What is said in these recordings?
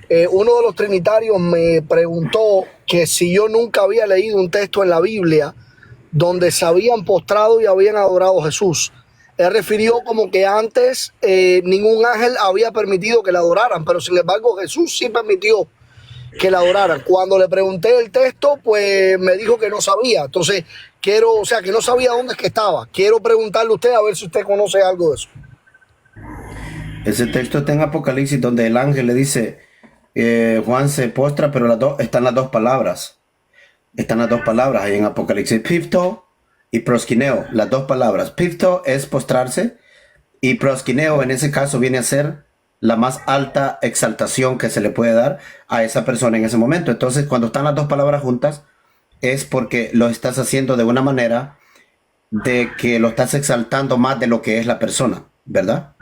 Uno de los trinitarios me preguntó que si yo nunca había leído un texto en la Biblia donde se habían postrado y habían adorado a Jesús. Él refirió como que antes ningún ángel había permitido que le adoraran, pero sin embargo Jesús sí permitió que la adoraran. Cuando le pregunté el texto, pues me dijo que no sabía. Entonces, o sea, que no sabía dónde es que estaba. Quiero preguntarle a usted a ver si usted conoce algo de eso. Ese texto está en Apocalipsis donde el ángel le dice, Juan se postra, pero están las dos palabras. Están las dos palabras ahí en Apocalipsis. Pifto y proskineo, las dos palabras. Pifto es postrarse y proskineo en ese caso viene a ser la más alta exaltación que se le puede dar a esa persona en ese momento. Entonces, cuando están las dos palabras juntas, es porque lo estás haciendo de una manera de que lo estás exaltando más de lo que es la persona, ¿verdad?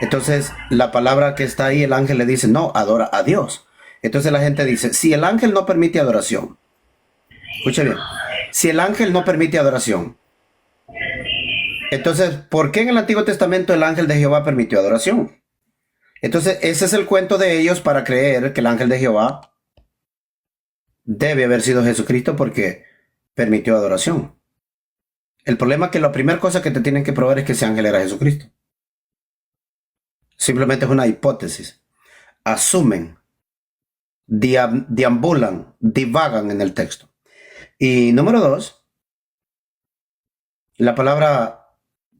Entonces, la palabra que está ahí, el ángel le dice, no, adora a Dios. Entonces la gente dice, si el ángel no permite adoración, escuche bien, si el ángel no permite adoración, entonces, ¿por qué en el Antiguo Testamento el ángel de Jehová permitió adoración? Entonces, ese es el cuento de ellos para creer que el ángel de Jehová debe haber sido Jesucristo porque permitió adoración. El problema es que la primera cosa que te tienen que probar es que ese ángel era Jesucristo. Simplemente es una hipótesis. Asumen, deambulan, divagan en el texto. Y número dos, la palabra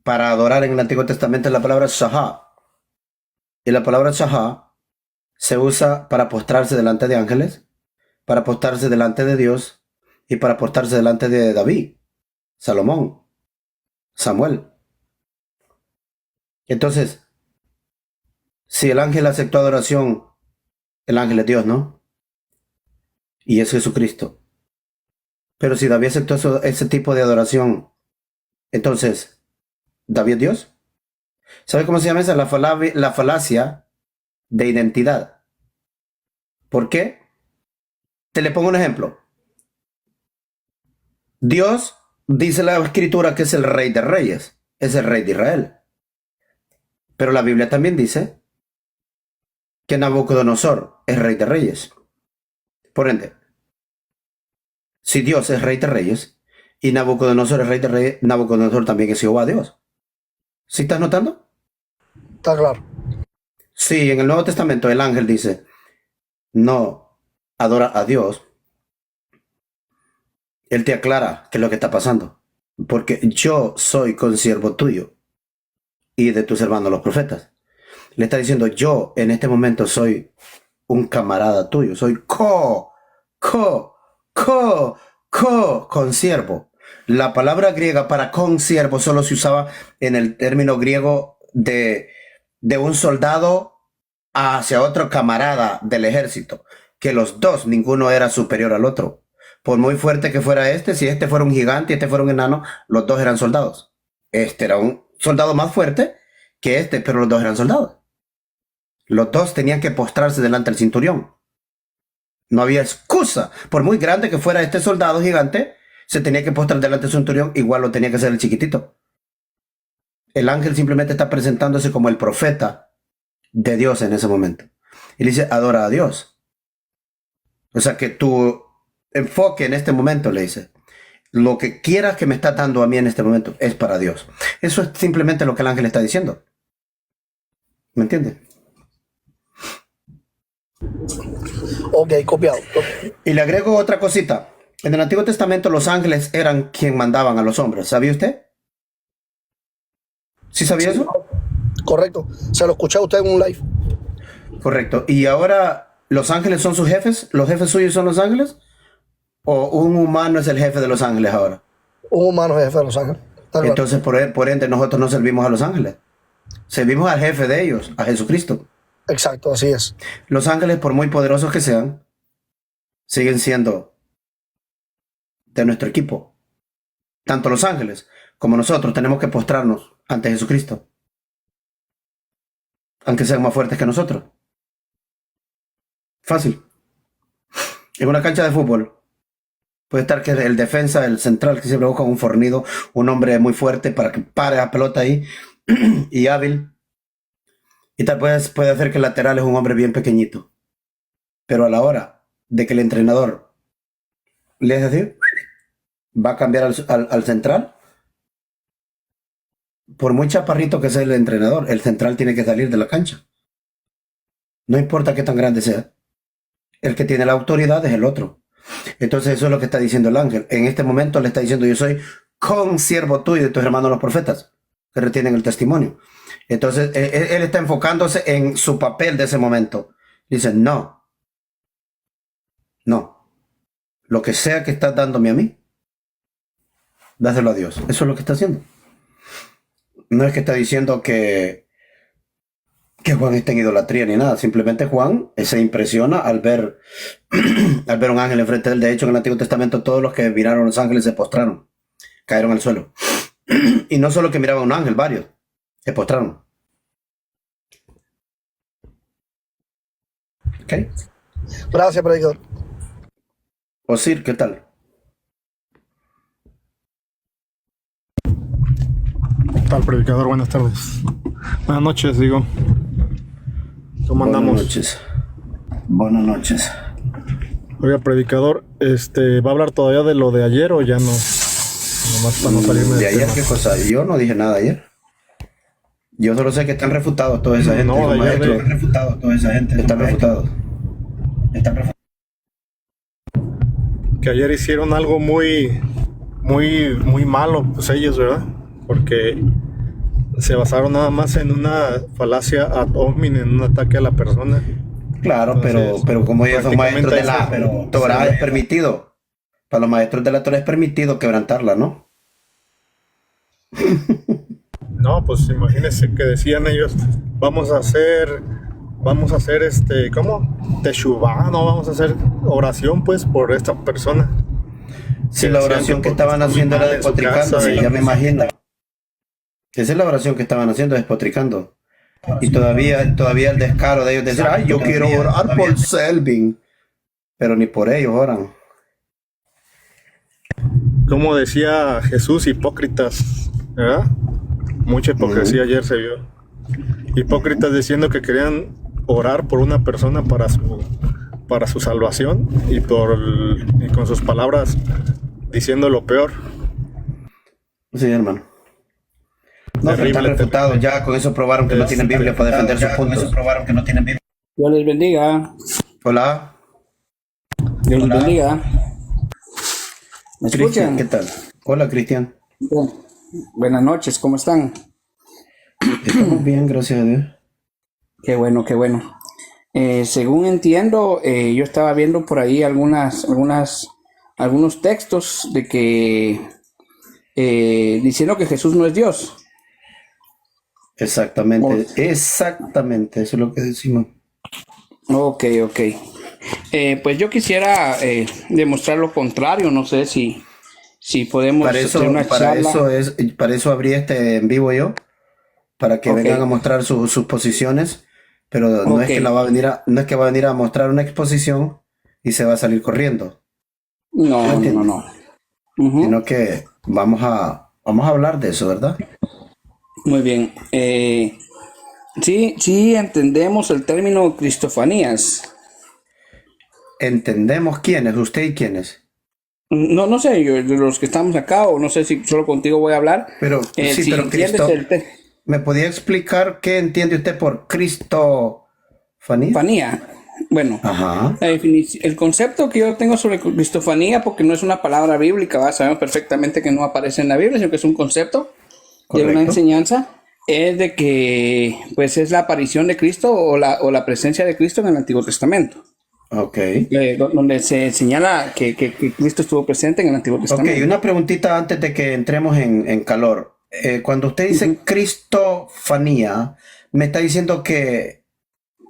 para adorar en el Antiguo Testamento es la palabra shahá. Y la palabra shahá se usa para postrarse delante de ángeles, para postrarse delante de Dios y para postrarse delante de David, Salomón, Samuel. Entonces, si el ángel aceptó adoración, el ángel es Dios, ¿no? Y es Jesucristo. Pero si David aceptó ese tipo de adoración, entonces, ¿David es Dios? ¿Sabe cómo se llama esa? La falacia de identidad. ¿Por qué? Te le pongo un ejemplo. Dios dice la escritura que es el rey de reyes, es el rey de Israel. Pero la Biblia también dice que Nabucodonosor es rey de reyes. Por ende, si Dios es rey de reyes y Nabucodonosor es rey de reyes, Nabucodonosor también es Jehová Dios. ¿Sí estás notando? Está claro. Sí, en el Nuevo Testamento el ángel dice, no adora a Dios. Él te aclara qué es lo que está pasando. Porque yo soy consiervo tuyo y de tus hermanos los profetas. Le está diciendo, yo en este momento soy un camarada tuyo, soy consiervo. La palabra griega para consiervo solo se usaba en el término griego de un soldado hacia otro camarada del ejército, que los dos, ninguno era superior al otro. Por muy fuerte que fuera si este fuera un gigante y este fuera un enano, los dos eran soldados. Este era un soldado más fuerte que pero los dos eran soldados. Los dos tenían que postrarse delante del centurión. No había excusa. Por muy grande que fuera este soldado gigante, se tenía que postrar delante del centurión, igual lo tenía que hacer el chiquitito. El ángel simplemente está presentándose como el profeta de Dios en ese momento. Y le dice, adora a Dios. O sea que tu enfoque en este momento, le dice, lo que quieras que me está dando a mí en este momento es para Dios. Eso es simplemente lo que el ángel está diciendo. ¿Me entiendes? Ok, copiado. Y le agrego otra cosita. En el Antiguo Testamento los ángeles eran quien mandaban a los hombres. ¿Sabía usted? ¿Sí sabía eso? Correcto. Se lo escuché a usted en un live. Correcto. ¿Y ahora los ángeles son sus jefes? ¿Los jefes suyos son los ángeles? ¿O un humano es el jefe de los ángeles ahora? Un humano jefe de los ángeles. Está claro. Entonces, por ende, nosotros no servimos a los ángeles. Servimos al jefe de ellos, a Jesucristo. Exacto, así es. Los ángeles, por muy poderosos que sean, siguen siendo de nuestro equipo. Tanto los ángeles como nosotros tenemos que postrarnos ante Jesucristo, aunque sean más fuertes que nosotros. Fácil. En una cancha de fútbol puede estar que el defensa, el central, que siempre busca un fornido, un hombre muy fuerte para que pare la pelota ahí y hábil. Y tal vez puede hacer que el lateral es un hombre bien pequeñito. Pero a la hora de que el entrenador le es decir, va a cambiar al central, por muy chaparrito que sea el entrenador, el central tiene que salir de la cancha. No importa qué tan grande sea. El que tiene la autoridad es el otro. Entonces eso es lo que está diciendo el ángel. En este momento le está diciendo, yo soy consiervo tuyo y de tus hermanos los profetas, que retienen el testimonio. Entonces él está enfocándose en su papel de ese momento. Dice, no. Lo que sea que estás dándome a mí, dáselo a Dios. Eso es lo que está haciendo. No es que está diciendo que Juan está en idolatría ni nada. Simplemente Juan se impresiona al ver un ángel enfrente de él. De hecho, en el Antiguo Testamento todos los que miraron a los ángeles se postraron, cayeron al suelo. Y no solo que miraban un ángel, varios se postraron. ¿Ok? Gracias, predicador. Osir, ¿qué tal? ¿Qué tal, predicador? Buenas tardes. Buenas noches, digo. ¿Cómo andamos? Buenas noches. Buenas noches. Oiga, predicador, ¿va a hablar todavía de lo de ayer o ya no? Nomás para no salirme ¿De del ayer tema. qué cosa? Yo no dije nada ayer. Yo solo sé que están refutados toda esa gente. No, Los de ayer maestros de- están refutados toda esa gente. Están refutados. Están refutados. Que ayer hicieron algo muy malo, pues ellos, ¿verdad? Porque se basaron nada más en una falacia ad hominem, en un ataque a la persona. Claro, Entonces, pero como ellos son maestros de la prácticamente Torah, es permitido. Para los maestros de la Torah es permitido quebrantarla, ¿no? No, pues imagínense que decían ellos, vamos a hacer ¿cómo? Teshuvá, no, vamos a hacer oración pues por esta persona. Si la oración que estaban haciendo era despotricando, ya me imagino. Esa es la oración que estaban haciendo, despotricando. Y todavía el descaro de ellos decir, ay, yo quiero orar por Selvin. Pero ni por ellos oran. Como decía Jesús, hipócritas, ¿verdad? Mucha hipocresía ayer se vio. Hipócritas diciendo que querían orar por una persona para su salvación y con sus palabras diciendo lo peor. Sí, hermano. No, pero están Terrible, refutados. Ya con eso probaron que no tienen Biblia para defender sus puntos. Dios les bendiga. Hola, Dios les bendiga. ¿Me Cristian, escuchan? ¿qué tal? Hola, Cristian. Bien. Buenas noches, ¿cómo están? Estamos bien, gracias a Dios. Qué bueno, qué bueno. Según entiendo, yo estaba viendo por ahí algunos textos de que diciendo que Jesús no es Dios. Exactamente, exactamente, eso es lo que decimos. Ok. Pues yo quisiera demostrar lo contrario. No sé si podemos Para eso, hacer una charla. para eso abrí este en vivo yo, para que Ok. vengan a mostrar sus posiciones, pero no es Ok. que no es que va a venir a mostrar una exposición y se va a salir corriendo, No. Ujú. sino que vamos a hablar de eso, ¿verdad? Muy bien. Sí, entendemos el término cristofanías. Entendemos quiénes, usted y quiénes. No sé, yo, de los que estamos acá, o no sé si solo contigo voy a hablar. Pero sí, Si pero entiendes Cristo, ¿me podía explicar qué entiende usted por cristofanía? cristofanía. Bueno, Ajá. el concepto que yo tengo sobre cristofanía, porque no es una palabra bíblica, ¿va? Sabemos perfectamente que no aparece en la Biblia, sino que es un concepto de una Correcto. enseñanza, es de que pues es la aparición de Cristo o la presencia de Cristo en el Antiguo Testamento. Ok. Donde se señala que Cristo estuvo presente en el Antiguo Ok, Testamento. una preguntita antes de que entremos en calor. Cuando usted dice cristofanía, ¿me está diciendo que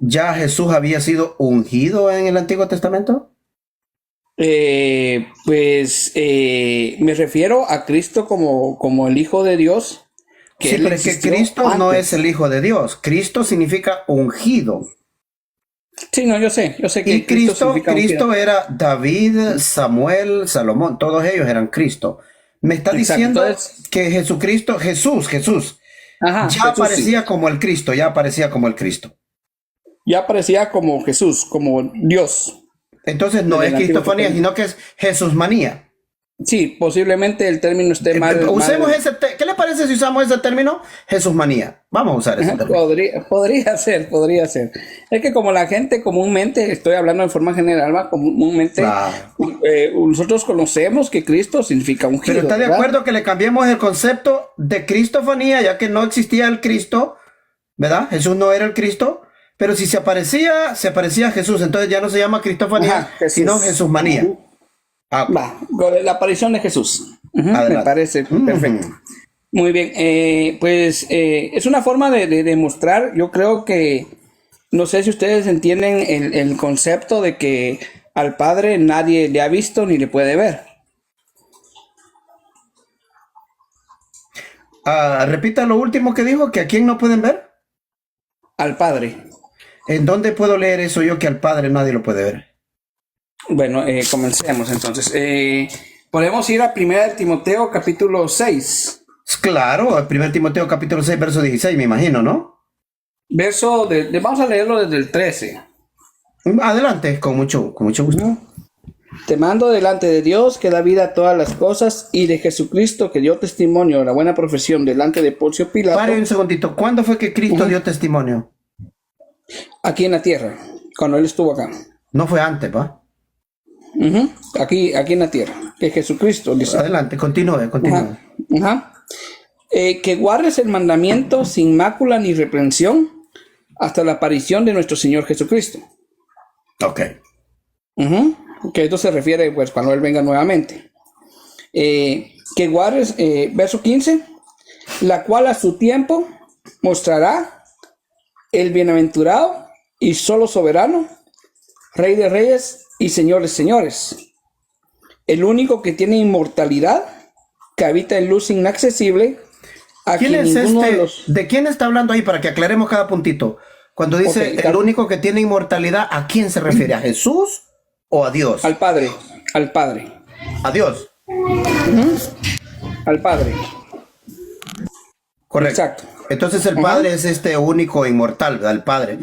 ya Jesús había sido ungido en el Antiguo Testamento? Me refiero a Cristo como el Hijo de Dios. Sí, Él pero es que existió Cristo no antes. es el Hijo de Dios. Cristo significa ungido. Sí, no, yo sé que Y Cristo significa era David, Samuel, Salomón, todos ellos eran Cristo. Me está Exacto, diciendo entonces- que Jesús, Ajá, ya Jesús sí. aparecía como el Cristo, ya aparecía como el Cristo. Ya aparecía como Jesús, como Dios. Entonces no Desde es el Antiguo cristofanía, Testamento. sino que es Jesús manía. Sí, posiblemente el término esté mal. Usemos ¿qué le parece si usamos ese término? Jesús manía. Vamos a usar ese término. Podría ser, podría ser. Es que como la gente comúnmente, estoy hablando de forma general, ¿va? Comúnmente Claro. nosotros conocemos que Cristo significa ungido. Pero está de ¿verdad? acuerdo que le cambiemos el concepto de cristofanía, ya que no existía el Cristo, ¿verdad? Jesús no era el Cristo, pero si se aparecía Jesús, entonces ya no se llama cristofanía, Ajá, Jesús. sino Jesús manía. Ah, Va, con la aparición de Jesús. Ujú, me Adelante. parece perfecto. Muy bien, pues es una forma de demostrar, yo creo que, no sé si ustedes entienden el concepto de que al Padre nadie le ha visto ni le puede ver. repita lo último que dijo, que a quién no pueden ver. Al Padre. ¿En dónde puedo leer eso yo que al Padre nadie lo puede ver? Bueno, comencemos entonces. Podemos ir a 1 Timoteo capítulo 6, Claro, el 1 Timoteo capítulo 6, verso 16, me imagino, ¿no? vamos a leerlo desde el 13. Adelante, con mucho gusto. Te mando delante de Dios que da vida a todas las cosas y de Jesucristo que dio testimonio de la buena profesión delante de Poncio Pilato Pare un segundito, ¿cuándo fue que Cristo dio testimonio? aquí en la tierra, cuando Él estuvo acá. No fue antes, ¿va? Aquí en la tierra, que Jesucristo dice. Adelante, continúe. Ajá, ajá. Que guardes el mandamiento sin mácula ni reprensión hasta la aparición de nuestro Señor Jesucristo. Ok. Que esto se refiere pues cuando Él venga nuevamente. Que guardes, verso 15, la cual a su tiempo mostrará el bienaventurado y solo soberano, Rey de reyes y Señor de señores, el único que tiene inmortalidad, que habita en luz inaccesible, a ¿Quién quien es ninguno este? de los... ¿De quién está hablando ahí para que aclaremos cada puntito? Cuando dice Ok, el único que tiene inmortalidad, ¿a quién se refiere? ¿A Jesús o a Dios? Al Padre, al Padre, A Dios. al Padre. Correcto. Exacto. Entonces el Padre es este único inmortal, ¿verdad? El Padre.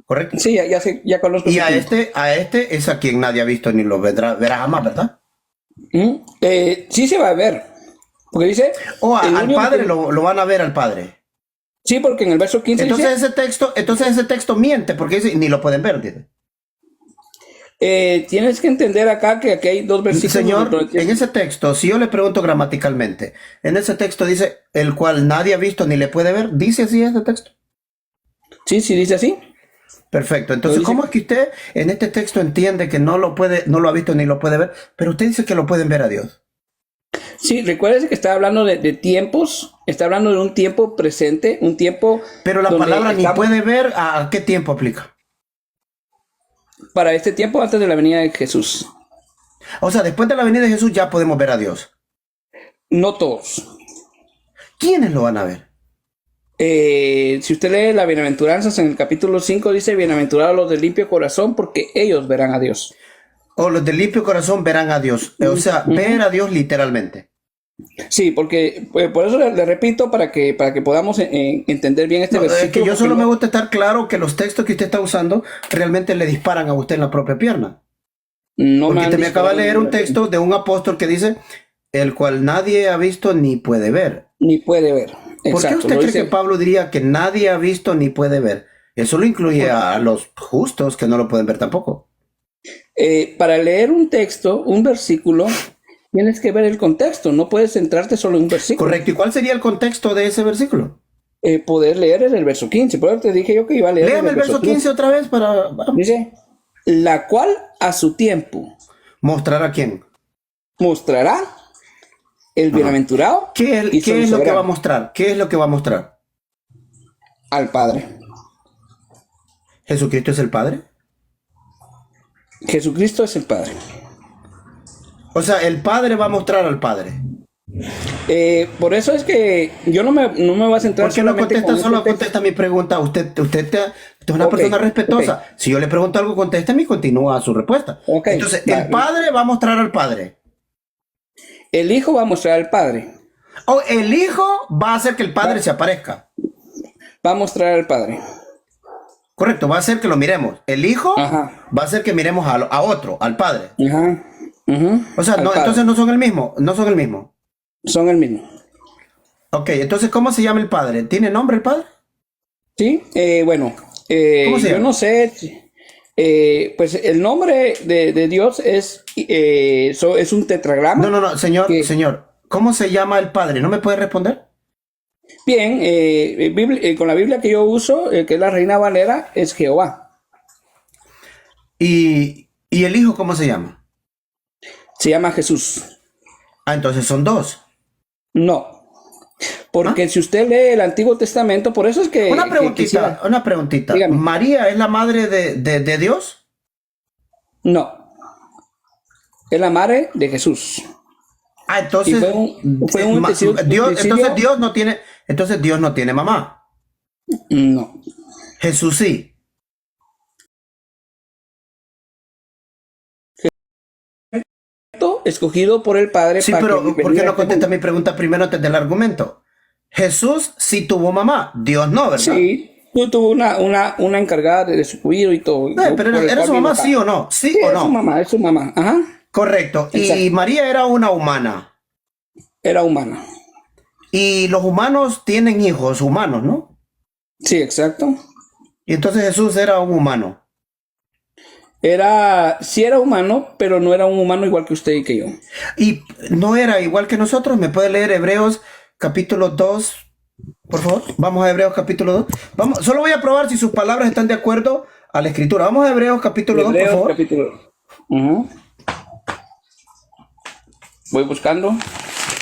Correcto. Sí, ya conozco. Y su punto. a este es a quien nadie ha visto ni lo verá jamás, ¿verdad? Sí se va a ver. Porque dice... O el al único Padre que- lo van a ver al Padre. Sí, porque en el verso 15 Entonces dice... ese texto miente, porque dice, ni lo pueden ver, dice. Tienes que entender acá que aquí hay dos versículos. Señor, donde- en ese texto, si yo le pregunto gramaticalmente, en ese texto dice, el cual nadie ha visto ni le puede ver, ¿dice así ese texto? Sí, dice así. Perfecto. Entonces, Lo dice- ¿cómo es que usted en este texto entiende que no lo ha visto ni lo puede ver, pero usted dice que lo pueden ver a Dios? Sí, recuérdese que está hablando de tiempos, está hablando de un tiempo presente, un tiempo... Pero la donde palabra ni estamos- puede ver, ¿a qué tiempo aplica? Para este tiempo antes de la venida de Jesús. O sea, después de la venida de Jesús ya podemos ver a Dios. No todos. ¿Quiénes lo van a ver? Si usted lee las bienaventuranzas en el capítulo 5, dice, bienaventurados los de limpio corazón, porque ellos verán a Dios. O los de limpio corazón verán a Dios. O sea, ver a Dios literalmente. Sí, porque por eso le repito, para que podamos entender bien este No, versículo. es que yo porque solo no- me gusta estar claro que los textos que usted está usando realmente le disparan a usted en la propia pierna. no Porque han usted me acaba de disparado leer un ninguna- texto de un apóstol que dice, el cual nadie ha visto ni puede ver. Ni puede ver. ¿Por qué Exacto, usted lo cree dice- que Pablo diría que nadie ha visto ni puede ver? Eso lo incluye a los justos que no lo pueden ver tampoco. Para leer un texto, un versículo, tienes que ver el contexto. No puedes centrarte solo en un versículo. Correcto. ¿Y cuál sería el contexto de ese versículo? Poder leer es el verso 15. Por eso te dije yo que iba a leer Léame el verso 15 otra vez para Dice, la cual a su tiempo mostrar a quién. mostrará el bienaventurado ¿Qué y es lo que va a soberano mostrar? ¿Qué es lo que va a mostrar? al Padre. ¿Jesucristo es el Padre? Jesucristo es el Padre. O sea, el Padre va a mostrar al Padre. Por eso es que yo no me voy a centrar ¿Por qué no solamente contesta? con Solo este texto. contesta mi pregunta. Usted es una Ok, persona respetuosa. Si yo le pregunto algo, contésteme y continúa su respuesta. Ok, Entonces, vale. el Padre va a mostrar al Padre. El Hijo va a mostrar al Padre. O el Hijo va a hacer que el Padre se aparezca. va a mostrar al Padre. Correcto, va a hacer que lo miremos. El Hijo Ajá. va a hacer que miremos a otro, al Padre. Ajá. O sea, Al no, Padre. entonces no son el mismo, no son el mismo. Son el mismo. Ok, entonces, ¿cómo se llama el Padre? ¿Tiene nombre el Padre? Sí, bueno, ¿Cómo se yo llama? no sé, pues el nombre de Dios es un tetragrama. No, señor, ¿Qué? señor. ¿Cómo se llama el Padre? ¿No me puede responder? Bien, con la Biblia que yo uso, que es la Reina Valera, es Jehová. ¿Y el Hijo cómo se llama? Se llama Jesús. Ah, entonces son dos. No, porque si usted lee el Antiguo Testamento, por eso es que... Una que preguntita, quisiera- una preguntita. Dígame. ¿María es la madre de Dios? No, es la madre de Jesús. Ah, entonces, Y fue un Dios, utensilio- entonces Dios no tiene mamá. No. Jesús sí. Escogido por el Padre Sí, para pero que ¿por qué venga no a este contesta mundo. mi pregunta primero antes del argumento? Jesús sí tuvo mamá, Dios no, ¿verdad? Sí, tú tuvo una encargada de su cuidado y todo. Pero por el ¿era cual su mamá vino acá. sí o no? ¿Sí Sí, o es su no? mamá, es su mamá. Ajá. Correcto. Y Exacto. María era una humana. Era humana. Y los humanos tienen hijos humanos, ¿no? Sí, exacto. Y entonces Jesús era un humano. Sí era humano, pero no era un humano igual que usted y que yo. Y no era igual que nosotros. ¿Me puede leer Hebreos capítulo 2, por favor? Vamos a Hebreos capítulo 2. Vamos, solo voy a probar si sus palabras están de acuerdo a la escritura. Vamos a Hebreos capítulo 2, por Hebreos, favor. capítulo. Ujú. Voy buscando.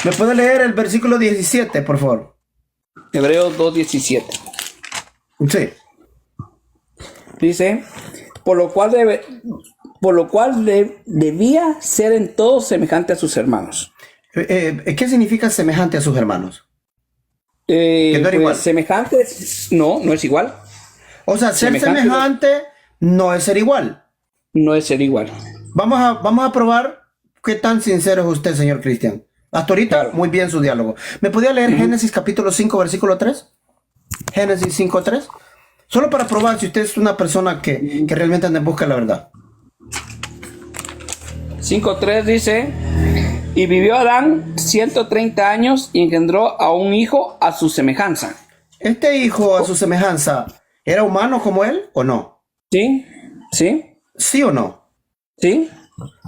¿Me puede leer el versículo 17, por favor? Hebreos 2:17. Sí. Dice, por lo cual debía ser en todo semejante a sus hermanos. ¿Qué significa semejante a sus hermanos? Que no era igual. Semejante, no es igual. O sea, ser Semejante. semejante no es ser igual. No es ser igual. Vamos a probar qué tan sincero es usted, señor Cristian. Hasta ahorita, Claro. muy bien su diálogo. ¿Me podía leer Génesis capítulo 5, versículo 3? Génesis 5, 3. Solo para probar si usted es una persona que realmente anda en busca de la verdad. 5:3 dice, y vivió Adán 130 años y engendró a un hijo a su semejanza. ¿Este hijo a su semejanza era humano como él o no? ¿Sí? ¿Sí? ¿Sí o no? ¿Sí?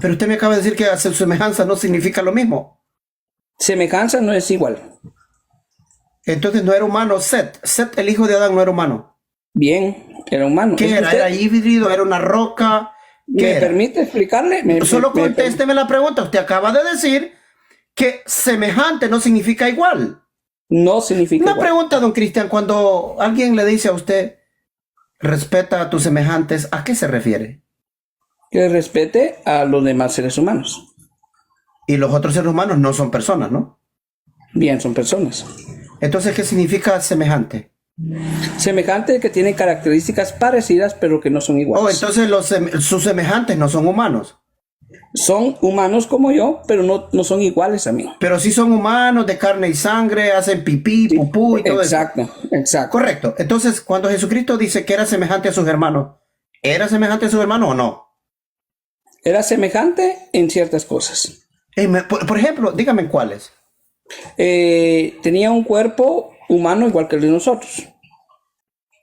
Pero usted me acaba de decir que a su semejanza no significa lo mismo. Semejanza no es igual. Entonces no era humano Set. Set, el hijo de Adán, no era humano. Bien, era humano. ¿Qué Es que era? usted- ¿Era híbrido? ¿Era una roca? ¿Qué ¿Me era? permite explicarle? Solo contésteme la pregunta. Usted acaba de decir que semejante no significa igual. No significa Una igual. pregunta, don Cristian, cuando alguien le dice a usted respeta a tus semejantes, ¿a qué se refiere? Que respete a los demás seres humanos. Y los otros seres humanos no son personas, ¿no? Bien, son personas. Entonces, ¿qué significa semejante? Semejante que tienen características parecidas, pero que no son Oh, iguales. entonces sus semejantes no son humanos. Son humanos como yo, pero no son iguales a mí. Pero sí son humanos de carne y sangre, hacen pipí, pupú y todo eso. Exacto, exacto. Correcto. Entonces, cuando Jesucristo dice que era semejante a sus hermanos, ¿era semejante a sus hermanos o no? Era semejante en ciertas cosas. Por ejemplo, dígame cuáles. Tenía un cuerpo humano igual que el de nosotros.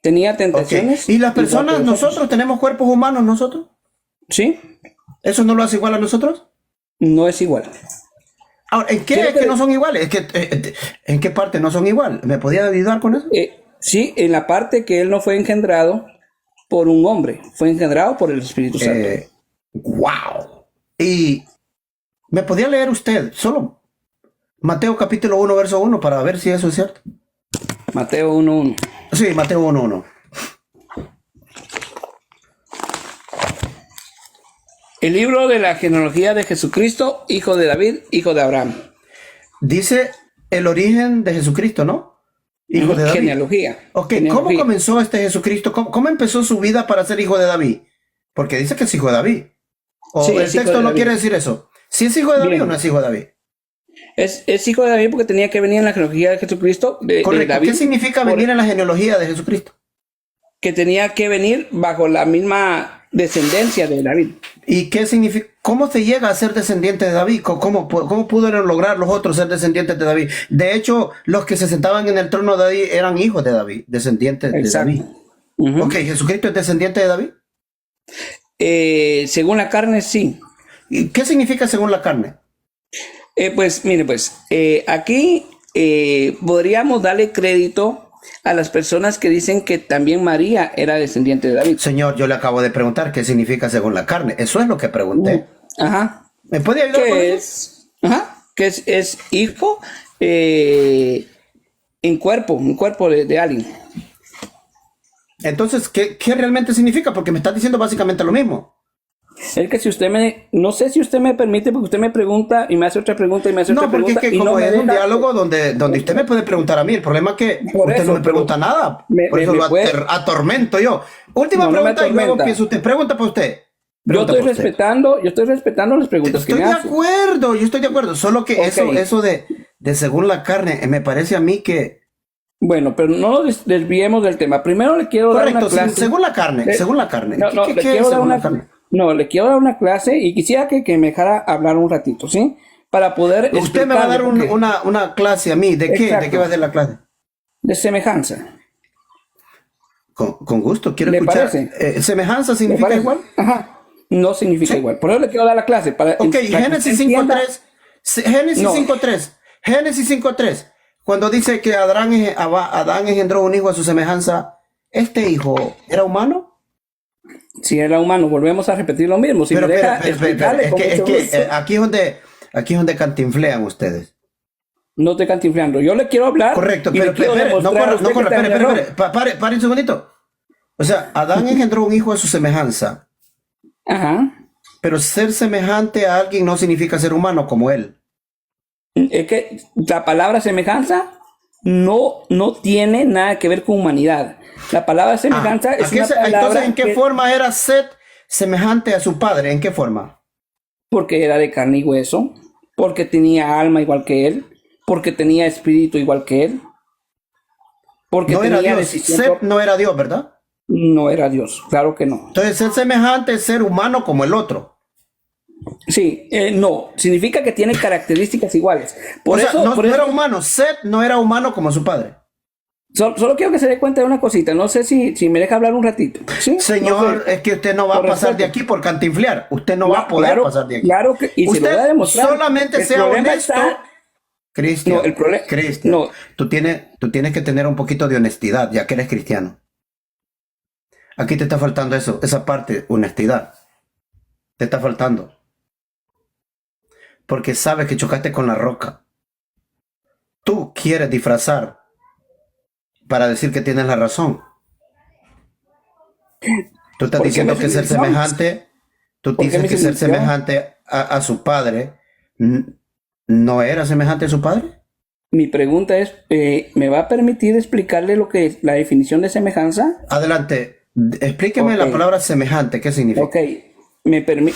Tenía Ok. tentaciones. ¿Y las igual que personas, nosotros tenemos cuerpos humanos nosotros? Sí, ¿Eso no lo hace igual a nosotros? no es igual. Ahora, ¿en qué Creo es que que- no son iguales? Es que, ¿en qué parte no son igual? ¿Me podía ayudar con eso? Sí, en la parte que él no fue engendrado por un hombre, fue engendrado por el Espíritu Santo. ¡Wow! Y me podía leer usted solo Mateo capítulo 1, verso 1 para ver si eso es cierto. Mateo 1:1. Sí, Mateo 1, 1. El libro de la genealogía de Jesucristo, hijo de David, hijo de Abraham. Dice el origen de Jesucristo, ¿no? Hijo de David. Genealogía. Ok, Genealogía. ¿cómo comenzó este Jesucristo? ¿Cómo empezó su vida para ser hijo de David? Porque dice que es hijo de David. O Sí, el es hijo texto de no David. quiere decir eso. ¿Si es hijo de David Bien. o no es hijo de David? Es hijo de David porque tenía que venir en la genealogía de Jesucristo, de Correcto. David, ¿Qué significa venir en la genealogía de Jesucristo? que tenía que venir bajo la misma descendencia de David. ¿Y qué significa? ¿Cómo se llega a ser descendiente de David? ¿Cómo pudieron lograr los otros ser descendientes de David? De hecho, los que se sentaban en el trono de David eran hijos de David, descendientes de Exacto. David. Ujú. Ok, ¿Jesucristo es descendiente de David? Según la carne, sí. ¿Y qué significa según la carne? Pues mire, aquí podríamos darle crédito a las personas que dicen que también María era descendiente de David. Señor, yo le acabo de preguntar qué significa según la carne. Eso es lo que pregunté. Ajá. ¿Me puede ayudar con Que eso? es hijo en cuerpo de alguien. Entonces, ¿qué realmente significa? Porque me estás diciendo básicamente lo mismo. Es que si usted no sé si usted me permite, porque usted me pregunta y me hace otra pregunta y me hace No, otra porque es pregunta que y como no me es un deja- diálogo donde usted me puede preguntar a mí, el problema es que Por usted eso, no me pregunta pero nada. me- Por eso me lo puede- atormento yo. Última No, no me pregunta y luego atormenta. empieza usted. Pregunta para usted. Yo Pregunta estoy para usted. respetando las preguntas que Estoy me de hace. acuerdo, yo estoy de acuerdo. Solo que Ok. eso de según la carne, me parece a mí que... Bueno, pero no nos desviemos del tema. Primero le quiero dar Correcto, una clase. según la carne, según la carne. No, no, ¿Qué le es quiero dar según la una, carne? no, le quiero dar una clase y quisiera que me dejara hablar un ratito, ¿sí? Para poder Usted me va a dar explicarle por qué. una clase a mí. ¿De qué? ¿De Exacto. qué va a ser la clase? De semejanza. Con gusto, quiero ¿Le escuchar. parece? ¿Semejanza ¿Le significa parece? igual? Ajá. No significa Sí. igual. Por eso le quiero dar la clase. Para Ok, para que Génesis usted entienda. 5.3. Génesis No. 5.3. Génesis 5.3. Cuando dice que Adán engendró un hijo a su semejanza, ¿este hijo era humano? Si era humano, volvemos a repetir lo mismo. Si Pero, me deja espera. explicarle Es con que, mucho gusto. aquí es donde cantinflean ustedes. No estoy cantinfleando. Yo le quiero hablar. Correcto, y le pero quiero no demostrar a corra, usted no corra, que está en espere, error. pare un segundito. O sea, Adán engendró un hijo a su semejanza, Ajá. pero ser semejante a alguien no significa ser humano como él. Es que la palabra semejanza no tiene nada que ver con humanidad. La palabra semejanza es una palabra Entonces, ¿en qué que- forma era Seth semejante a su padre? ¿En qué forma? porque era de carne y hueso, porque tenía alma igual que él, porque tenía espíritu igual que él, porque No era tenía Dios. decisión Seth propia. no era Dios, ¿verdad? No era Dios, claro que no. Entonces, ser semejante es ser humano como el otro. Sí, no, significa que tiene características iguales. Por O sea, eso, no, por no eso- era humano. Seth no era humano como su padre. solo quiero que se dé cuenta de una cosita. No sé si me deja hablar un ratito. ¿Sí? Señor, No sé. es que usted no va a Por pasar de respeto. aquí por cantinflear. Usted no va a poder Claro, pasar de aquí. claro que, y se lo voy a Usted demostrar. solamente El sea problema honesto. está- Cristian, No, el problema- Cristian, no. tú tienes que tener un poquito de honestidad, ya que eres cristiano. Aquí te está faltando eso, esa parte, honestidad. Te está faltando. Porque sabes que chocaste con la roca. Tú quieres disfrazar para decir que tienes la razón. Tú estás ¿Por qué diciendo me que ser silenciamos? semejante, tú ¿Por qué dices me que ser silenció? semejante a su padre, ¿no era semejante a su padre? Mi pregunta es, ¿me va a permitir explicarle lo que es la definición de semejanza? Adelante, explíqueme Ok. la palabra semejante, ¿qué significa? Ok,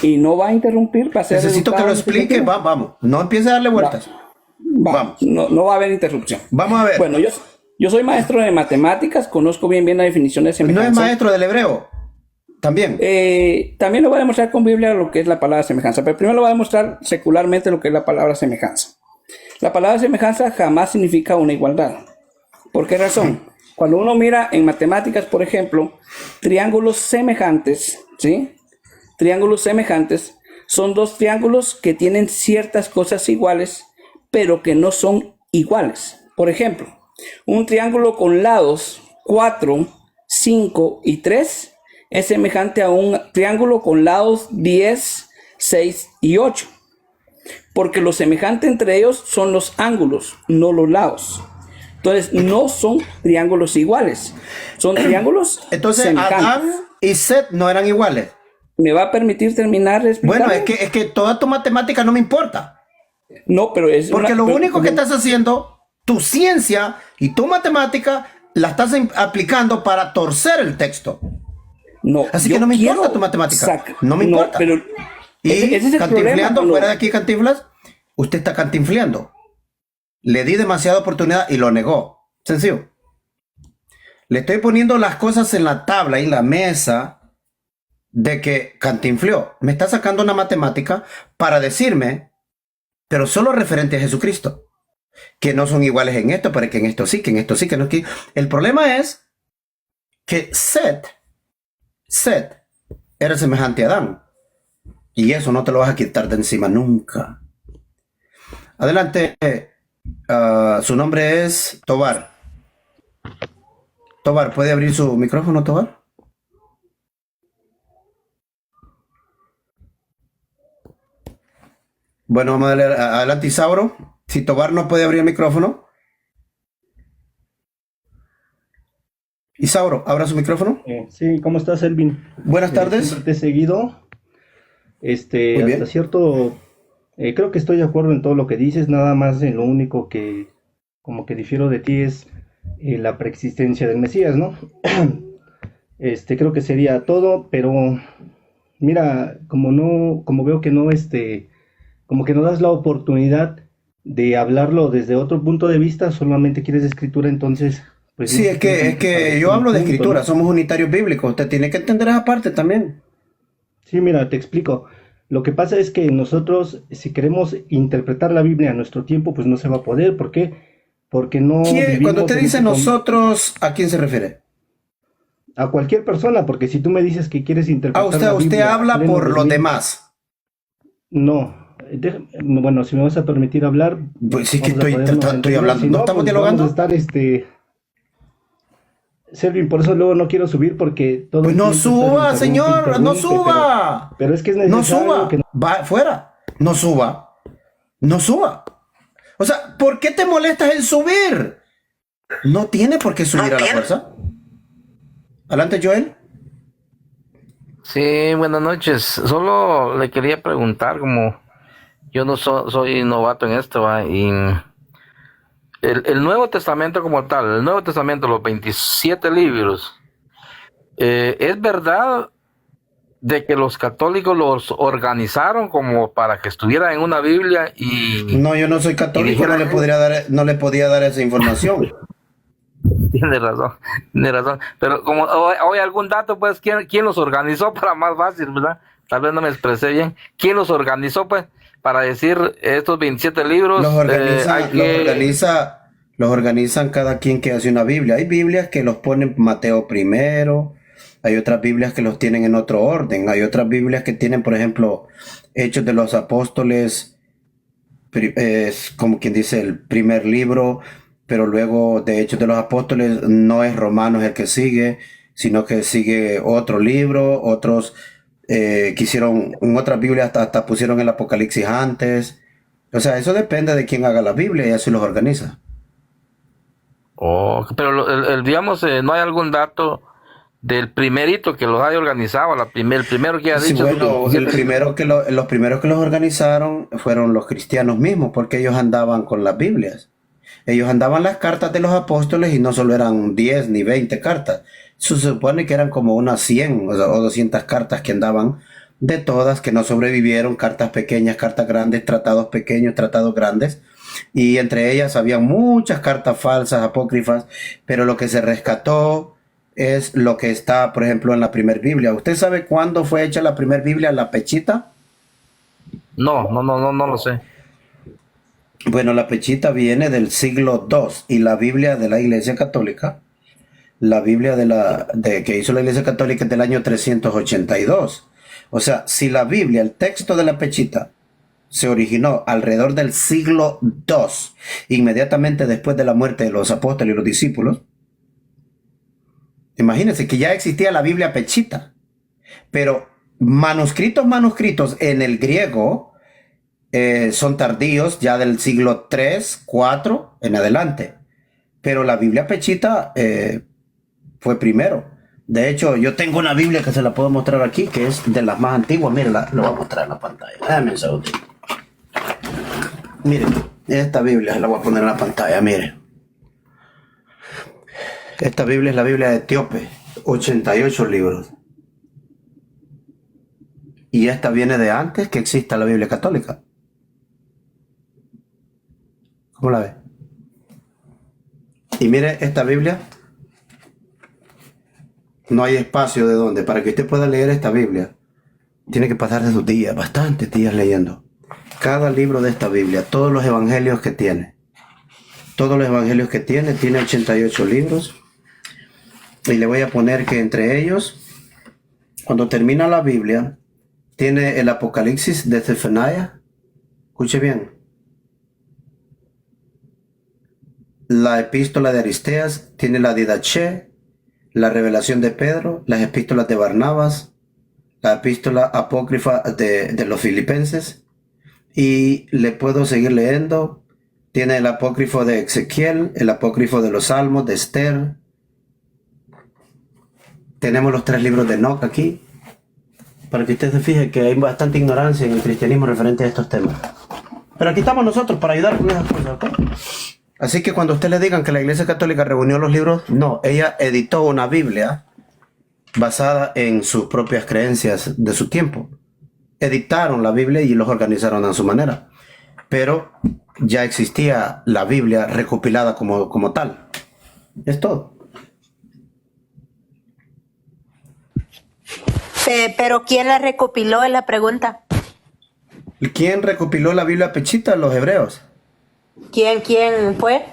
y no va a interrumpir para ser Necesito que educado lo en ese explique, sentido? vamos, no empiece a darle vueltas. Vamos. No va a haber interrupción. Vamos a ver, Bueno, yo soy maestro de matemáticas, conozco bien la definición de no semejanza. es maestro del hebreo, también. También lo voy a demostrar con Biblia lo que es la palabra semejanza, pero primero lo voy a demostrar secularmente lo que es la palabra semejanza. La palabra semejanza jamás significa una igualdad. ¿Por qué razón? Cuando uno mira en matemáticas, por ejemplo, triángulos semejantes, ¿sí? Triángulos semejantes son dos triángulos que tienen ciertas cosas iguales, pero que no son iguales. Por ejemplo, un triángulo con lados 4, 5 y 3 es semejante a un triángulo con lados 10, 6 y 8. Porque lo semejante entre ellos son los ángulos, no los lados. Entonces, no son triángulos iguales, son triángulos Entonces, semejantes. Adán y Seth no eran iguales. ¿Me va a permitir terminar de explicar? Bueno, es que toda tu matemática no me importa. No, pero es Porque lo pero- único que estás haciendo, tu ciencia y tu matemática, la estás aplicando para torcer el texto. No, Así yo que no me quiero importa tu matemática. sac- No me importa. pero Y ese es el problema. cantinfleando, cuando- fuera de aquí, cantinflas, usted está cantinfleando. Le di demasiada oportunidad y lo negó. Sencillo. Le estoy poniendo las cosas en la tabla y en la mesa de que cantinfleó. Me está sacando una matemática para decirme, pero solo referente a Jesucristo, que no son iguales en esto, pero que en esto sí, que en esto sí, que no aquí. El problema es que Set era semejante a Adán. Y eso no te lo vas a quitar de encima nunca. Adelante. Su nombre es Tobar. Tobar, ¿puede abrir su micrófono, Tobar? Bueno, vamos a darle adelante, Isauro. Si Tobar no puede abrir el micrófono. Isauro, abra su micrófono. Sí, ¿cómo estás, Elvin? Buenas tardes. Siempre te he seguido. Muy bien. Hasta cierto, creo que estoy de acuerdo en todo lo que dices, nada más en lo único que como que difiero de ti es la preexistencia del Mesías, ¿no? Creo que sería todo, pero mira, como veo que no, como que no das la oportunidad de hablarlo desde otro punto de vista, solamente quieres escritura, entonces, pues Sí, no es que parece yo un hablo de punto, escritura, ¿no? somos unitarios bíblicos. Usted tiene que entender esa parte también. Sí, mira, te explico. Lo que pasa es que nosotros, si queremos interpretar la Biblia a nuestro tiempo, pues no se va a poder. ¿Por qué? Porque no Cuando vivimos usted en dice ese nosotros, ¿a quién se refiere? a cualquier persona, porque si tú me dices que quieres interpretar la Usted Biblia habla pleno por los 2000, demás. no. Bueno, si me vas a permitir hablar, Pues sí que vamos a podernos estoy entender. hablando. Si ¿No no, estamos pues dialogando? vamos a estar, Selvin, por eso luego no quiero subir porque todo Pues el no tiempo estás suba, señor, no interrumpe, suba. pero es que es No necesario suba. que Va fuera. No suba. No suba. O sea, ¿por qué te molestas en subir? No tiene por qué subir a la fuerza. Adelante, Joel. Sí, buenas noches. Solo le quería preguntar, como yo no soy novato en esto, ¿va? Y el Nuevo Testamento como tal, el Nuevo Testamento, los 27 libros, ¿es verdad de que los católicos los organizaron como para que estuvieran en una Biblia y No, yo no soy católico, no le podía dar esa información. tiene razón, pero como hoy algún dato, pues, ¿quién los organizó para más fácil, verdad? Tal vez no me expresé bien. ¿Quién los organizó, pues, para decir estos 27 libros? Los organizan cada quien que hace una Biblia. Hay Biblias que los ponen Mateo primero, hay otras Biblias que los tienen en otro orden, hay otras Biblias que tienen, por ejemplo, Hechos de los Apóstoles, es como quien dice el primer libro, pero luego de Hechos de los Apóstoles no es Romanos el que sigue, sino que sigue otro libro, otros que hicieron en otras Biblias hasta pusieron el Apocalipsis antes. O sea, eso depende de quién haga la Biblia y así los organiza. Pero digamos, no hay algún dato del primerito que los haya organizado, el primero que ha Sí, dicho. bueno, los primeros que los organizaron fueron los cristianos mismos, porque ellos andaban con las Biblias. Ellos andaban las cartas de los apóstoles y no solo eran 10 ni 20 cartas. Se supone que eran como unas 100 o 200 cartas que andaban, de todas que no sobrevivieron, cartas pequeñas, cartas grandes, tratados pequeños, tratados grandes. Y entre ellas había muchas cartas falsas, apócrifas, pero lo que se rescató es lo que está, por ejemplo, en la primer Biblia. ¿Usted sabe cuándo fue hecha la primer Biblia, la Pechita? No lo sé. Bueno, la Pechita viene del siglo II y la Biblia de la Iglesia Católica, la Biblia que hizo la Iglesia Católica es del año 382. O sea, si la Biblia, el texto de la Pechita, se originó alrededor del siglo II, inmediatamente después de la muerte de los apóstoles y los discípulos, imagínense que ya existía la Biblia Pechita, pero manuscritos en el griego son tardíos, ya del siglo III, IV en adelante. Pero la Biblia Pechita fue primero. De hecho, yo tengo una Biblia que se la puedo mostrar aquí, que es de las más antiguas. Miren, lo voy a mostrar en la pantalla. Dame un segundo. Miren, esta Biblia la voy a poner en la pantalla, miren. Esta Biblia es la Biblia de Etíope, 88 libros. Y esta viene de antes que exista la Biblia católica. ¿Cómo la ve? Y mire esta Biblia. No hay espacio de donde. Para que usted pueda leer esta Biblia, tiene que pasarse sus días, bastantes días leyendo. Cada libro de esta Biblia, todos los evangelios que tiene. Todos los evangelios que tiene 88 libros. Y le voy a poner que entre ellos, cuando termina la Biblia, tiene el Apocalipsis de Zephaniah. Escuche bien. La epístola de Aristeas, tiene la Didache, la revelación de Pedro, las epístolas de Barnabas, la epístola apócrifa de los filipenses, y le puedo seguir leyendo. Tiene el apócrifo de Ezequiel, el apócrifo de los Salmos, de Esther. Tenemos los 3 libros de Enoch aquí, para que usted se fije que hay bastante ignorancia en el cristianismo referente a estos temas. Pero aquí estamos nosotros para ayudar con esas cosas, ¿ok? Así que cuando usted le digan que la Iglesia Católica reunió los libros, no, ella editó una Biblia basada en sus propias creencias de su tiempo. Editaron la Biblia y los organizaron a su manera. Pero ya existía la Biblia recopilada como tal. Es todo. Pero ¿quién la recopiló? Es la pregunta. ¿Quién recopiló la Biblia pechita? Los hebreos. ¿Quién fue?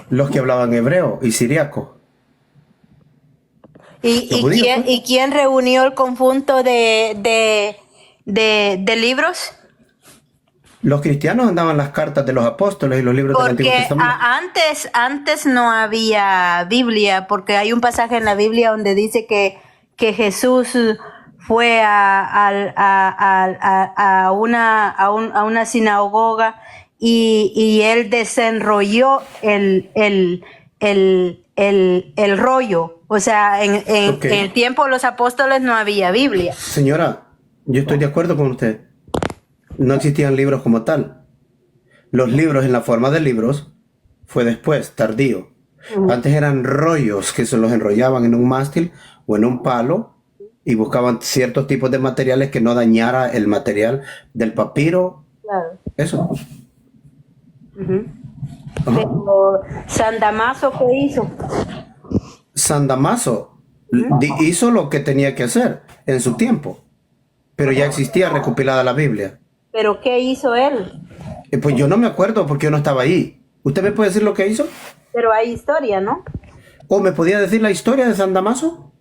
Los que hablaban hebreo y siriaco. Los judíos, pues. ¿Y quién reunió el conjunto de libros? Los cristianos andaban las cartas de los apóstoles y los libros del Antiguo Porque Testamento. antes no había Biblia, porque hay un pasaje en la Biblia donde dice que Jesús fue a una sinagoga y él desenrolló el rollo. O sea, en el tiempo de los apóstoles no había Biblia. Señora, yo estoy de acuerdo con usted. No existían libros como tal. Los libros en la forma de libros fue después, tardío. Antes eran rollos que se los enrollaban en un mástil o en un palo y buscaban ciertos tipos de materiales que no dañara el material del papiro. Claro. Eso. Pero San Damaso, ¿qué hizo? San Damaso hizo lo que tenía que hacer en su tiempo, pero ya existía recopilada la Biblia. ¿Pero qué hizo él? Pues yo no me acuerdo porque yo no estaba ahí. ¿Usted me puede decir lo que hizo? Pero hay historia, ¿no? ¿O me podía decir la historia de San Damaso?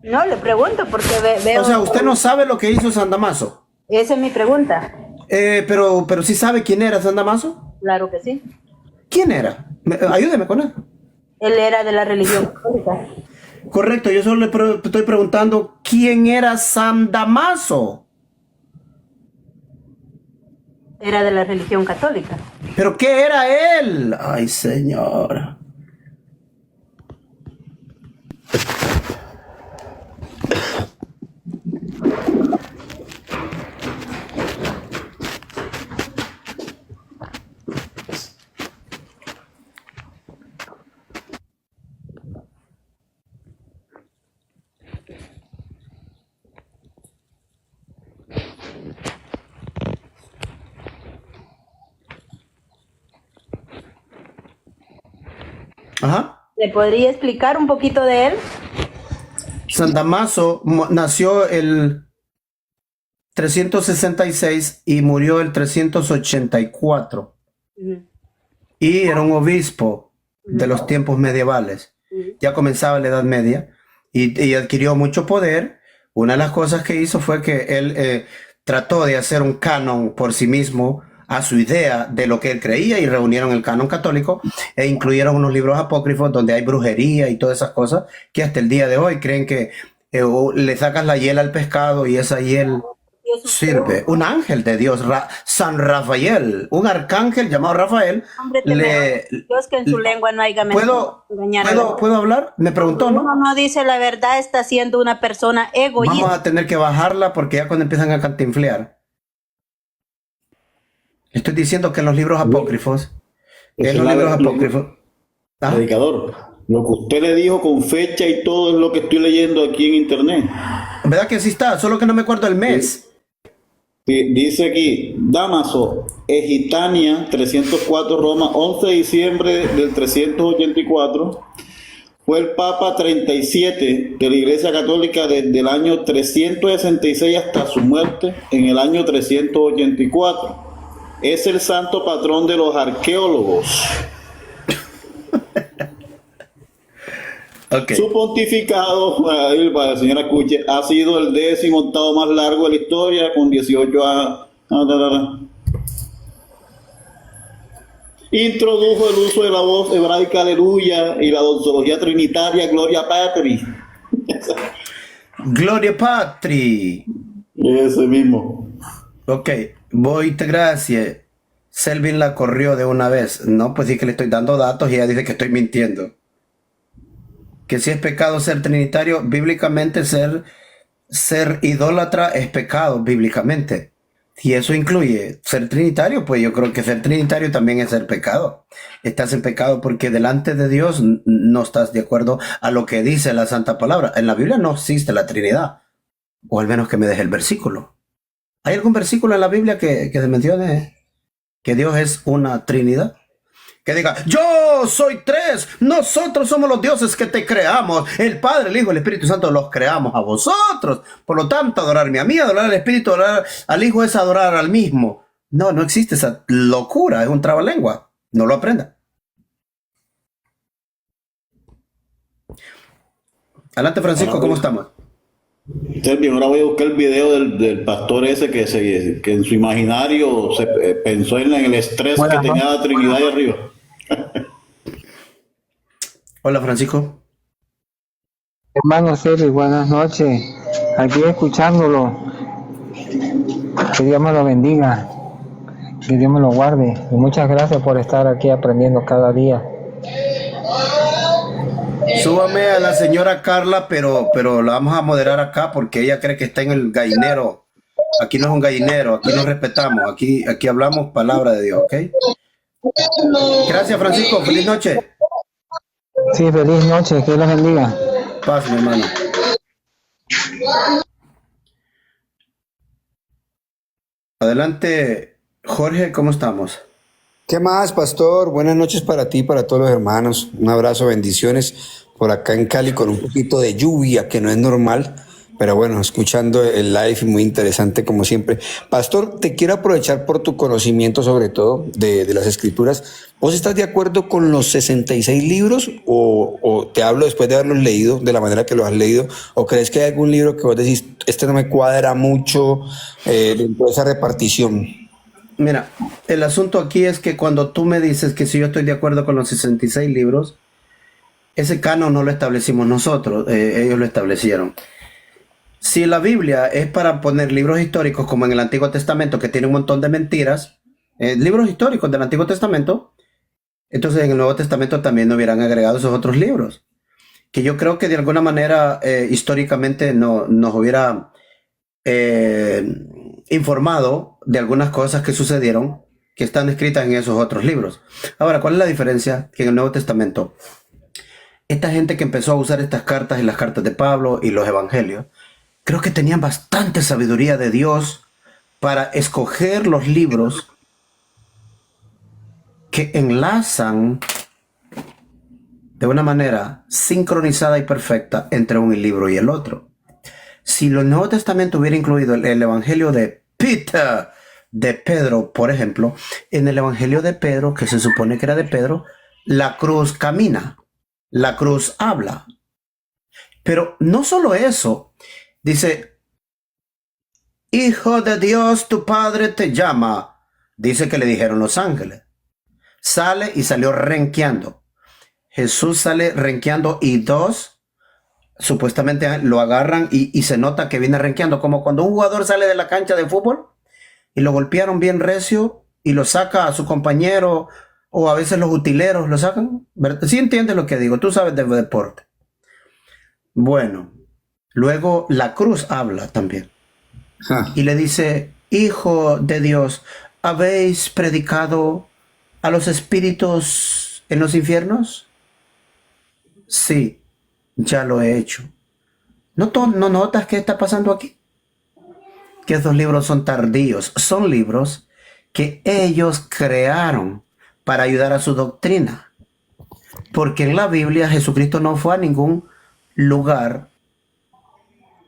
No, le pregunto porque veo... O sea, ¿usted no sabe lo que hizo San Damaso? Esa es mi pregunta. Pero sí sabe quién era San Damaso. Claro que sí. ¿Quién era? Ayúdeme con él. Él era de la religión católica. Correcto, yo solo le estoy preguntando quién era San Damaso. Era de la religión católica. ¿Pero qué era él? Ay, señor. Ajá. ¿Le podría explicar un poquito de él? San Damaso nació el 366 y murió el 384. Y era un obispo de los tiempos medievales. Ya comenzaba la Edad Media y adquirió mucho poder. Una de las cosas que hizo fue que él trató de hacer un canon por sí mismo a su idea de lo que él creía y reunieron el canon católico e incluyeron unos libros apócrifos donde hay brujería y todas esas cosas que hasta el día de hoy creen que le sacas la hiel al pescado y esa hiel sirve. Un ángel de Dios, San Rafael, un arcángel llamado Rafael. Hombre, Dios que en su lengua no haya ¿Puedo hablar? Me preguntó, ¿no? Uno no dice la verdad, está siendo una persona egoísta. Vamos a tener que bajarla porque ya cuando empiezan a cantinflear. Estoy diciendo que en los libros apócrifos, Predicador, lo que usted le dijo con fecha y todo es lo que estoy leyendo aquí en internet. ¿Verdad que sí está? Solo que no me acuerdo el mes. Sí, dice aquí, Damaso, Egitania, 304 Roma, 11 de diciembre del 384. Fue el Papa 37 de la Iglesia Católica desde el año 366 hasta su muerte en el año 384. Es el santo patrón de los arqueólogos. Ok. Su pontificado, para que el señor escuche, ha sido el 18º más largo de la historia, con 18 años. Introdujo el uso de la voz hebraica aleluya y la doxología trinitaria Gloria Patri. Gloria Patri. Ese mismo. Ok, voy, gracias. Selvin la corrió de una vez. No, pues sí que le estoy dando datos y ella dice que estoy mintiendo. Que si es pecado ser trinitario, bíblicamente ser idólatra es pecado, bíblicamente. Y eso incluye ser trinitario, pues yo creo que ser trinitario también es ser pecado. Estás en pecado porque delante de Dios no estás de acuerdo a lo que dice la Santa Palabra. En la Biblia no existe la Trinidad, o al menos que me deje el versículo. ¿Hay algún versículo en la Biblia que se mencione que Dios es una Trinidad? Que diga, yo soy tres, nosotros somos los dioses que te creamos, el Padre, el Hijo y el Espíritu Santo los creamos a vosotros. Por lo tanto, adorarme a mí, adorar al Espíritu, adorar al Hijo es adorar al mismo. No, no existe esa locura, es un trabalengua. No lo aprenda. Adelante, Francisco, ¿cómo estamos? Sergio, ahora voy a buscar el video del pastor ese que en su imaginario se pensó en el estrés que tenía la Trinidad ahí arriba. Hola, Francisco. Hermano Sergio, buenas noches. Aquí escuchándolo. Que Dios me lo bendiga. Que Dios me lo guarde. Y muchas gracias por estar aquí aprendiendo cada día. Súbame a la señora Carla, pero la vamos a moderar acá porque ella cree que está en el gallinero. Aquí no es un gallinero, aquí nos respetamos, aquí hablamos palabra de Dios, ¿ok? Gracias, Francisco, feliz noche. Sí, feliz noche, que Dios los bendiga. Paz, mi hermano. Adelante, Jorge, ¿cómo estamos? ¿Qué más, pastor? Buenas noches para ti y para todos los hermanos. Un abrazo, bendiciones por acá en Cali con un poquito de lluvia, que no es normal, pero bueno, escuchando el live, muy interesante como siempre. Pastor, te quiero aprovechar por tu conocimiento sobre todo de las escrituras. ¿Vos estás de acuerdo con los 66 libros o te hablo después de haberlos leído, de la manera que los has leído, o crees que hay algún libro que vos decís, este no me cuadra mucho dentro de esa repartición? Mira, el asunto aquí es que cuando tú me dices que si yo estoy de acuerdo con los 66 libros, ese canon no lo establecimos nosotros, ellos lo establecieron. Si la Biblia es para poner libros históricos como en el Antiguo Testamento, que tiene un montón de mentiras, libros históricos del Antiguo Testamento, entonces en el Nuevo Testamento también no hubieran agregado esos otros libros, que yo creo que de alguna manera históricamente nos hubiera informado de algunas cosas que sucedieron que están escritas en esos otros libros. Ahora, ¿cuál es la diferencia? Que en el Nuevo Testamento, esta gente que empezó a usar estas cartas y las cartas de Pablo y los evangelios, creo que tenían bastante sabiduría de Dios para escoger los libros que enlazan de una manera sincronizada y perfecta entre un libro y el otro. Si el Nuevo Testamento hubiera incluido el evangelio de Peter, de Pedro, por ejemplo, en el evangelio de Pedro, que se supone que era de Pedro, la cruz camina, la cruz habla. Pero no solo eso, dice, Hijo de Dios, tu Padre te llama. Dice que le dijeron los ángeles. Sale y salió renqueando. Jesús sale renqueando y dos supuestamente lo agarran y se nota que viene renqueando, como cuando un jugador sale de la cancha de fútbol y lo golpearon bien recio y lo saca a su compañero, o a veces los utileros lo sacan. ¿Sí entiendes lo que digo? Tú sabes de deporte. Bueno, luego la cruz habla también y le dice, Hijo de Dios, ¿habéis predicado a los espíritus en los infiernos? Sí, ya lo he hecho. ¿No notas qué está pasando aquí? que esos libros son tardíos. Son libros que ellos crearon para ayudar a su doctrina. Porque en la Biblia Jesucristo no fue a ningún lugar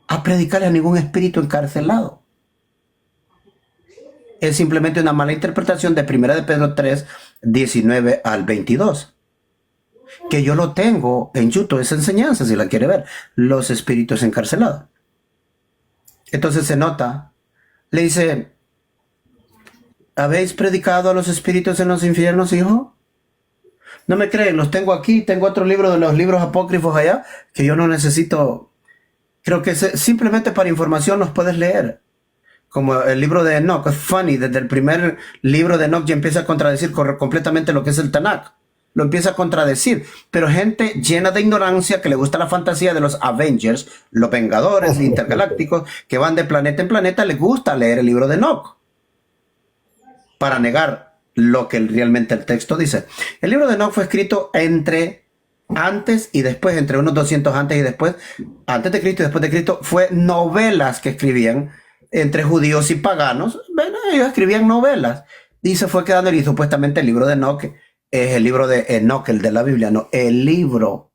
a predicarle a ningún espíritu encarcelado. Es simplemente una mala interpretación de 1 de Pedro 3, 19 al 22. Que yo lo tengo en YouTube, esa enseñanza, si la quiere ver. Los espíritus encarcelados. Entonces se nota, le dice, ¿habéis predicado a los espíritus en los infiernos, hijo? No me creen, los tengo aquí, tengo otro libro de los libros apócrifos allá, que yo no necesito. Creo que simplemente para información los puedes leer. Como el libro de Enoch, es funny, desde el primer libro de Enoch ya empieza a contradecir completamente lo que es el Tanakh. Lo empieza a contradecir, pero gente llena de ignorancia que le gusta la fantasía de los Avengers, los Vengadores intergalácticos, que van de planeta en planeta, les gusta leer el libro de Enoch para negar lo que realmente el texto dice. El libro de Enoch fue escrito antes y después, entre unos 200 antes y después, antes de Cristo y después de Cristo, fue novelas que escribían entre judíos y paganos. Bueno, ellos escribían novelas y se fue quedando, y supuestamente el libro de Enoch es el libro de Enoch, el de la Biblia. No, el libro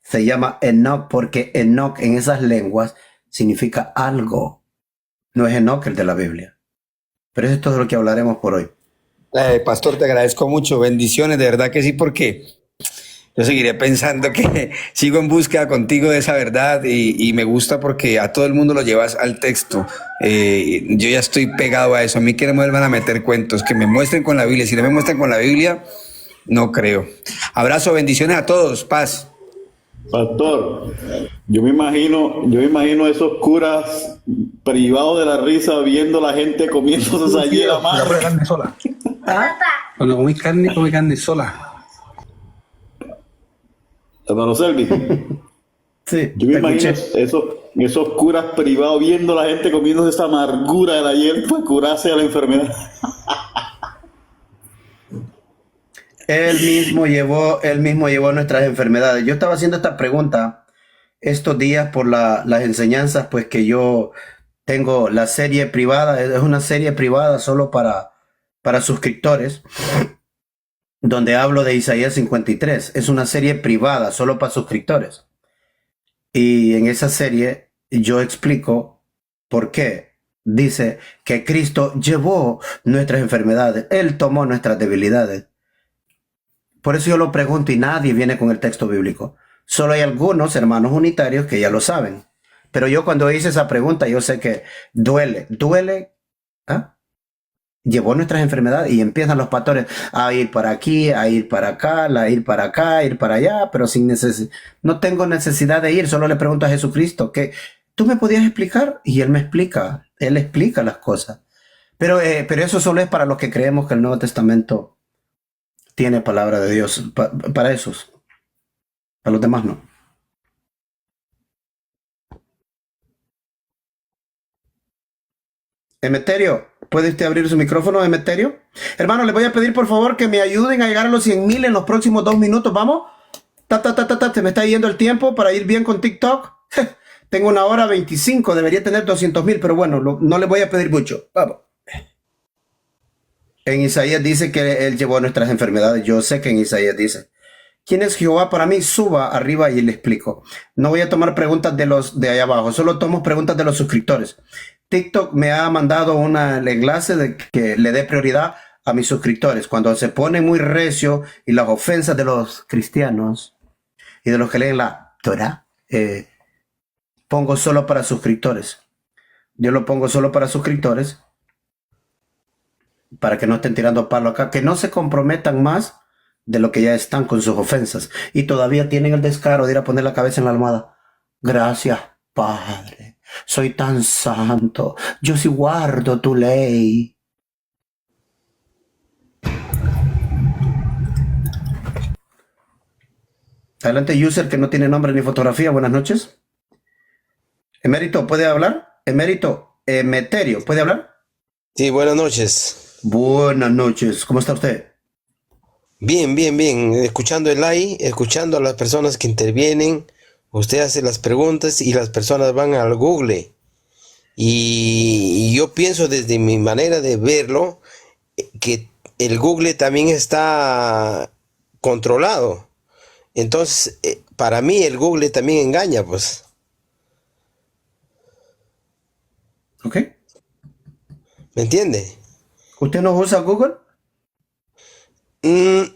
se llama Enoch porque Enoch en esas lenguas significa algo. No es Enoch el de la Biblia. Pero eso es todo lo que hablaremos por hoy. Pastor, te agradezco mucho. Bendiciones, de verdad que sí, porque yo seguiré pensando que sigo en búsqueda contigo de esa verdad y me gusta porque a todo el mundo lo llevas al texto. Yo ya estoy pegado a eso. A mí que no me vuelvan a meter cuentos, que me muestren con la Biblia. Si no me muestran con la Biblia, no creo. Abrazo, bendiciones a todos. Paz. Pastor, yo me imagino esos curas privados de la risa viendo a la gente comiéndose allí la mano. Carne sola. Cuando comí carne sola. Hermano Selvi. Sí, yo me imagino esos curas privados viendo a la gente comiéndose esa amargura de la hierba para curarse a la enfermedad. Él mismo llevó nuestras enfermedades. Yo estaba haciendo esta pregunta estos días por las enseñanzas, pues que yo tengo la serie privada, es una serie privada solo para suscriptores, donde hablo de Isaías 53. Es una serie privada solo para suscriptores. Y en esa serie yo explico por qué. Dice que Cristo llevó nuestras enfermedades, Él tomó nuestras debilidades. Por eso yo lo pregunto y nadie viene con el texto bíblico. Solo hay algunos hermanos unitarios que ya lo saben. Pero yo cuando hice esa pregunta, yo sé que duele. ¿Ah? Llevó nuestras enfermedades y empiezan los pastores a ir para aquí, a ir para acá, a ir para acá, a ir para allá, pero sin necesidad. No tengo necesidad de ir, solo le pregunto a Jesucristo que tú me podías explicar y Él me explica. Él explica las cosas. Pero eso solo es para los que creemos que el Nuevo Testamento tiene palabra de Dios, para esos. Para los demás no. Emeterio, ¿puede usted abrir su micrófono, Emeterio? Hermano, le voy a pedir por favor que me ayuden a llegar a los 100,000 en los próximos 2 minutos. ¿Vamos? Se me está yendo el tiempo para ir bien con TikTok. Tengo 1:25, debería tener 200,000, pero bueno, no le voy a pedir mucho. Vamos. En Isaías dice que Él llevó nuestras enfermedades. Yo sé que en Isaías dice, ¿quién es Jehová para mí? Suba arriba y le explico. No voy a tomar preguntas de los de allá abajo, solo tomo preguntas de los suscriptores. TikTok me ha mandado un enlace de que le dé prioridad a mis suscriptores. Cuando se pone muy recio y las ofensas de los cristianos y de los que leen la Torah, pongo solo para suscriptores. Yo lo pongo solo para suscriptores para que no estén tirando palo acá, que no se comprometan más de lo que ya están con sus ofensas y todavía tienen el descaro de ir a poner la cabeza en la almohada. Gracias, Padre, soy tan santo, yo sí guardo tu ley. Adelante, user que no tiene nombre ni fotografía. Buenas noches. Emérito, ¿puede hablar? Emeterio, ¿puede hablar? Sí, buenas noches. Buenas noches, ¿cómo está usted? Bien, escuchando el live, escuchando a las personas que intervienen, usted hace las preguntas y las personas van al Google Y yo pienso desde mi manera de verlo que el Google también está controlado. Entonces, para mí el Google también engaña, pues. ¿Ok? ¿Me entiende? ¿Usted no usa Google?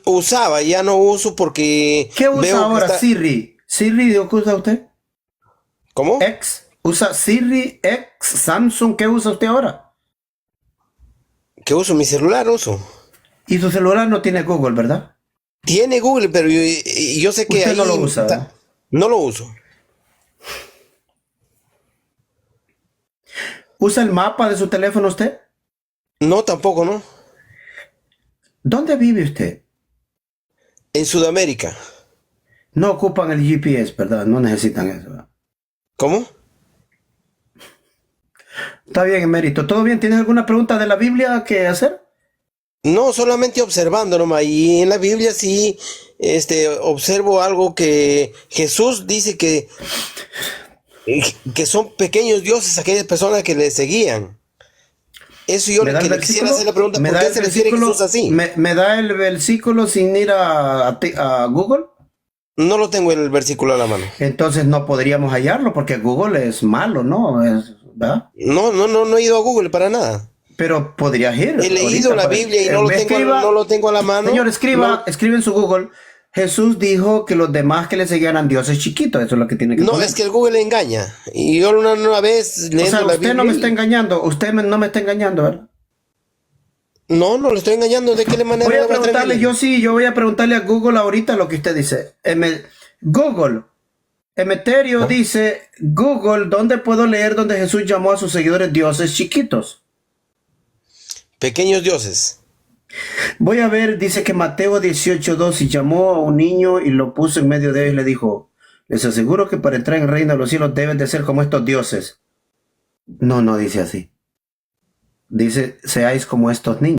Usaba, ya no uso porque ¿Qué usa veo que ahora? está... Siri. ¿Siri qué usa usted? ¿Cómo? X. ¿Usa Siri, X, Samsung? ¿Qué usa usted ahora? ¿Qué uso? Mi celular uso. Y su celular no tiene Google, ¿verdad? Tiene Google, pero yo sé que Usted ahí no lo usa, ¿verdad? no lo uso. ¿Usa el mapa de su teléfono usted? No, tampoco, ¿no? ¿Dónde vive usted? En Sudamérica. No ocupan el GPS, ¿verdad? No necesitan eso, ¿verdad? ¿Cómo? Está bien, emérito. ¿Todo bien? ¿Tienes alguna pregunta de la Biblia que hacer? No, solamente observando nomás. Y en la Biblia sí, observo algo que Jesús dice que son pequeños dioses aquellas personas que le seguían. Eso yo ¿Me da el le quisiera versículo? hacer la pregunta, ¿Me ¿por da qué el se refiere versículo? Jesús así? ¿Me da el versículo sin ir a Google? No lo tengo en el versículo a la mano. Entonces no podríamos hallarlo porque Google es malo, ¿no? ¿Verdad? No he ido a Google para nada. Pero podrías ir. He leído ahorita la para- Biblia y no lo tengo a la mano. Señor, escriba en su Google. Jesús dijo que los demás que le seguían eran dioses chiquitos. Eso es lo que tiene que No, poner. es que el Google engaña. Y yo una vez O leyendo sea, la usted Biblia. no me está engañando. No me está engañando, ¿verdad? No le estoy engañando. ¿De qué manera Voy a le va a estar preguntarle, engañando? yo voy a preguntarle a Google ahorita lo que usted dice. Google, Emeterio dice, Google, ¿dónde puedo leer donde Jesús llamó a sus seguidores dioses chiquitos? Pequeños dioses. Voy a ver, dice que Mateo 18:2, y llamó a un niño y lo puso en medio de ellos y le dijo, les aseguro que para entrar en el reino de los cielos deben de ser como estos dioses. No dice así. Dice, seáis como estos niños.